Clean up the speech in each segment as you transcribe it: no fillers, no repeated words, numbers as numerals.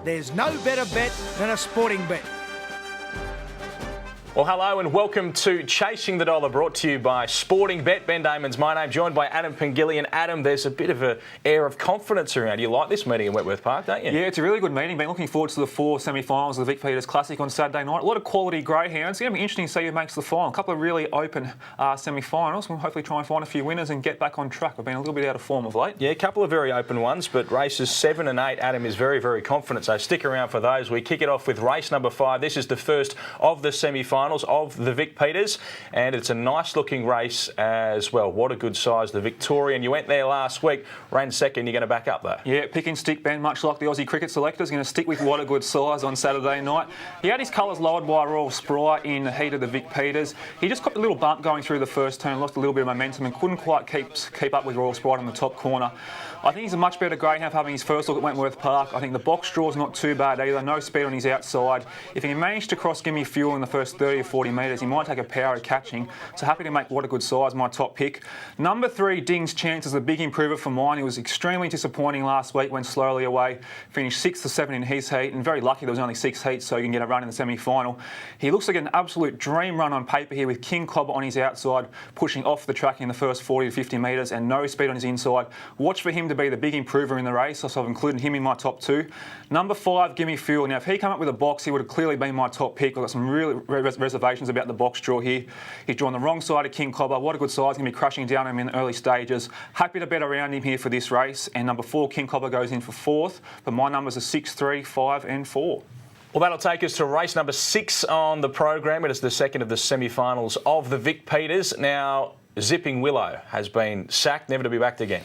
There's no better bet than a sporting bet. Well, hello and welcome to Chasing the Dollar, brought to you by Sportingbet. Ben Damon's my name, joined by Adam Pengilly. And Adam, there's a bit of an air of confidence around. You like this meeting in Wentworth Park, don't you? Yeah, it's a really good meeting. Been looking forward to the 4 semi-finals of the Vic Peters Classic on Saturday night. A lot of quality greyhounds. It's going to be interesting to see who makes the final. A couple of really open semi-finals. We'll hopefully try and find a few winners and get back on track. We've been a little bit out of form of late. Yeah, a couple of very open ones, but races 7 and 8, Adam is very, very confident. So stick around for those. We kick it off with race number 5. This is the first of the semi-finals of the Vic Peters, and it's a nice looking race as well. What a good size, the Victorian. You went there last week, ran second. You're going to back up though. Yeah, pick and stick, Ben, much like the Aussie cricket selectors, going to stick with what a good size on Saturday night. He had his colours lowered by Royal Sprite in the heat of the Vic Peters. He just got a little bump going through the first turn, lost a little bit of momentum and couldn't quite keep up with Royal Sprite on the top corner. I think he's a much better greyhound for having his first look at Wentworth Park. I think the box draw's not too bad either. No speed on his outside. If he can manage to cross Gimme Fuel in the first 30 or 40 metres, he might take a power of catching. So happy to make What a Good Size my top pick. Number 3, Ding's Chance, is a big improver for mine. He was extremely disappointing last week, went slowly away, finished 6th or 7th in his heat, and very lucky there was only 6 heats, so you can get a run in the semi-final. He looks like an absolute dream run on paper here, with King Cobber on his outside, pushing off the track in the first 40 to 50 metres and no speed on his inside. Watch for him to be the big improver in the race, so I've included him in my top 2. Number 5, Gimme Fuel. Now, if he came up with a box, he would have clearly been my top pick. I've got some real reservations about the box draw here. He's drawn the wrong side of King Cobber. What a good size. Going to be crushing down him in the early stages. Happy to bet around him here for this race. And number 4, King Cobber, goes in for 4th. But my numbers are 6, 3, 5 and 4. Well, that'll take us to race number 6 on the program. It is the second of the semi-finals of the Vic Peters. Now, Zipping Willow has been sacked, never to be backed again.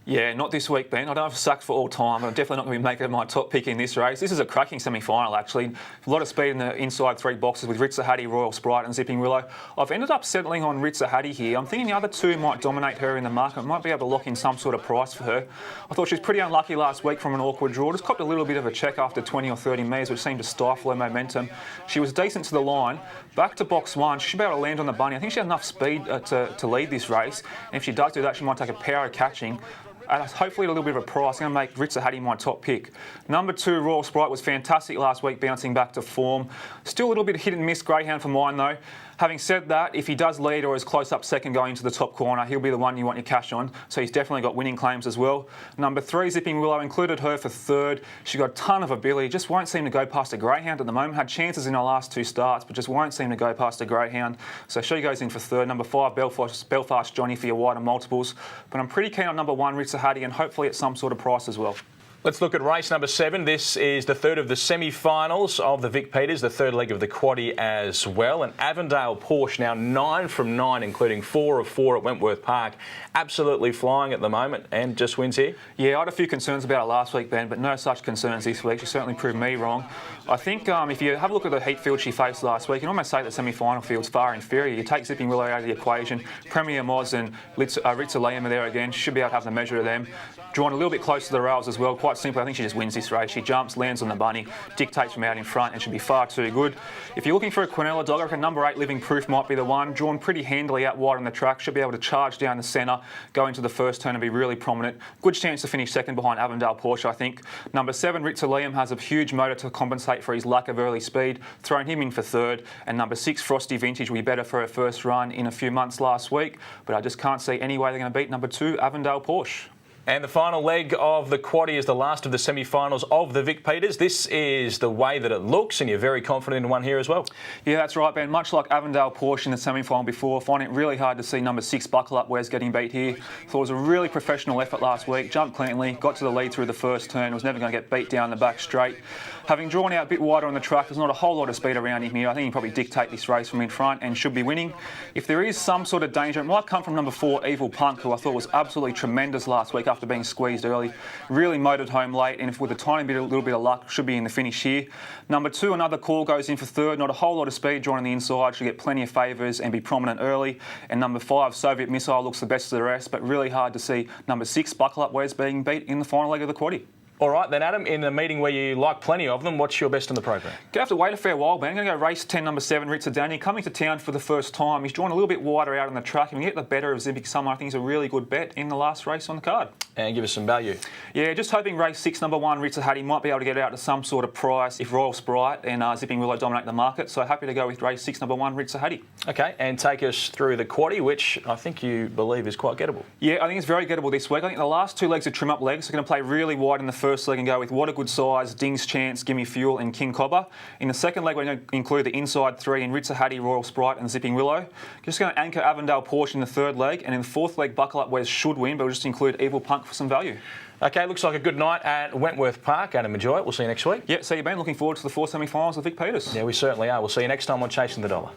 Yeah, not this week, Ben. I don't have sacked for all time, but I'm definitely not going to be making my top pick in this race. This is a cracking semi-final, actually. A lot of speed in the inside 3 boxes with Ritzahati, Royal Sprite and Zipping Willow. I've ended up settling on Ritzahati here. I'm thinking the other 2 might dominate her in the market. I might be able to lock in some sort of price for her. I thought she was pretty unlucky last week from an awkward draw. Just copped a little bit of a check after 20 or 30 metres, which seemed to stifle her momentum. She was decent to the line. Back to box 1, she should be able to land on the bunny. I think she has enough speed to lead this race. And if she does do that, she might take a power of catching. Hopefully at a little bit of a price. I'm going to make Ritzahati my top pick. Number 2, Royal Sprite, was fantastic last week, bouncing back to form. Still a little bit hit and miss greyhound for mine though. Having said that, if he does lead or is close up second going into the top corner, he'll be the one you want your cash on. So he's definitely got winning claims as well. Number 3, Zipping Willow, included her for 3rd. She got a ton of ability, just won't seem to go past a greyhound at the moment. Had chances in her last 2 starts, but just won't seem to go past a greyhound. So she goes in for 3rd. Number 5, Belfast Johnny, for your wider multiples. But I'm pretty keen on number 1, Ritzahati, and hopefully at some sort of price as well. Let's look at race number 7. This is the 3rd of the semi-finals of the Vic Peters, the 3rd leg of the quaddie as well. And Avondale Porsche now 9 from 9, including 4 of 4 at Wentworth Park. Absolutely flying at the moment, and just wins here. Yeah, I had a few concerns about it last week, Ben, but no such concerns this week. She certainly proved me wrong. I think if you have a look at the heat field she faced last week, you can almost say the semi-final field's far inferior. You take Zipping Willow out of the equation, Premier Moz and Ritzahati are there again. She should be able to have the measure of them. Drawn a little bit close to the rails as well. Quite simply, I think she just wins this race. She jumps, lands on the bunny, dictates from out in front, and should be far too good. If you're looking for a Quinella dog, I reckon number 8, Living Proof, might be the one. Drawn pretty handily out wide on the track. Should be able to charge down the centre, go into the first turn and be really prominent. Good chance to finish second behind Avondale Porsche, I think. Number 7, Ritzahati, has a huge motor to compensate for his lack of early speed. Thrown him in for 3rd. And number 6, Frosty Vintage, will be better for her first run in a few months last week. But I just can't see any way they're going to beat number 2, Avondale Porsche. And the final leg of the quaddie is the last of the semi-finals of the Vic Peters. This is the way that it looks, and you're very confident in one here as well. Yeah, that's right, Ben. Much like Avondale Porsche in the semi-final before, finding it really hard to see number 6, Buckle Up Wes, getting beat here. Thought it was a really professional effort last week. Jumped cleanly, got to the lead through the first turn, was never going to get beat down the back straight. Having drawn out a bit wider on the track, there's not a whole lot of speed around him here. I think he can probably dictate this race from in front and should be winning. If there is some sort of danger, it might come from number 4, Evil Punk, who I thought was absolutely tremendous last week after being squeezed early. Really motored home late, and if with a little bit of luck, should be in the finish here. Number 2, Another Call, goes in for 3rd. Not a whole lot of speed drawn on the inside. Should get plenty of favours and be prominent early. And number 5, Soviet Missile, looks the best of the rest, but really hard to see number 6, Buckle Up Wes, being beat in the final leg of the quaddie. All right, then, Adam, in a meeting where you like plenty of them, what's your best in the program? Go have to wait a fair while, Ben. I'm going to go race 10, number 7, Ritzer Danny. Coming to town for the first time. He's drawn a little bit wider out on the track. If we can get the better of Zibic Summer, I think he's a really good bet in the last race on the card. And give us some value. Yeah, just hoping race 6, number 1, Ritzer Hattie might be able to get out to some sort of price if Royal Sprite and Zipping Willow dominate the market. So happy to go with race 6, number 1, Ritzer Hattie. Okay, and take us through the quaddie, which I think you believe is quite gettable. Yeah, I think it's very gettable this week. I think the last 2 legs are trim-up legs. So going to play really wide in the first leg and go with What a Good Size, Ding's Chance, Gimme Fuel and King Cobber. In the second leg, we're going to include the inside 3 in Ritzer Hattie, Royal Sprite and Zipping Willow. Just going to anchor Avondale Porsche in the third leg, and in the fourth leg, Buckle Up Wes should win, but we'll just include Evil Punk for some value. Okay, looks like a good night at Wentworth Park. Adam, enjoy it. We'll see you next week. Yeah, see you, Ben. Looking forward to the 4 semi-finals of Vic Peters. Yeah, we certainly are. We'll see you next time on Chasing the Dollar.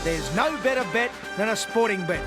There's no better bet than a sporting bet.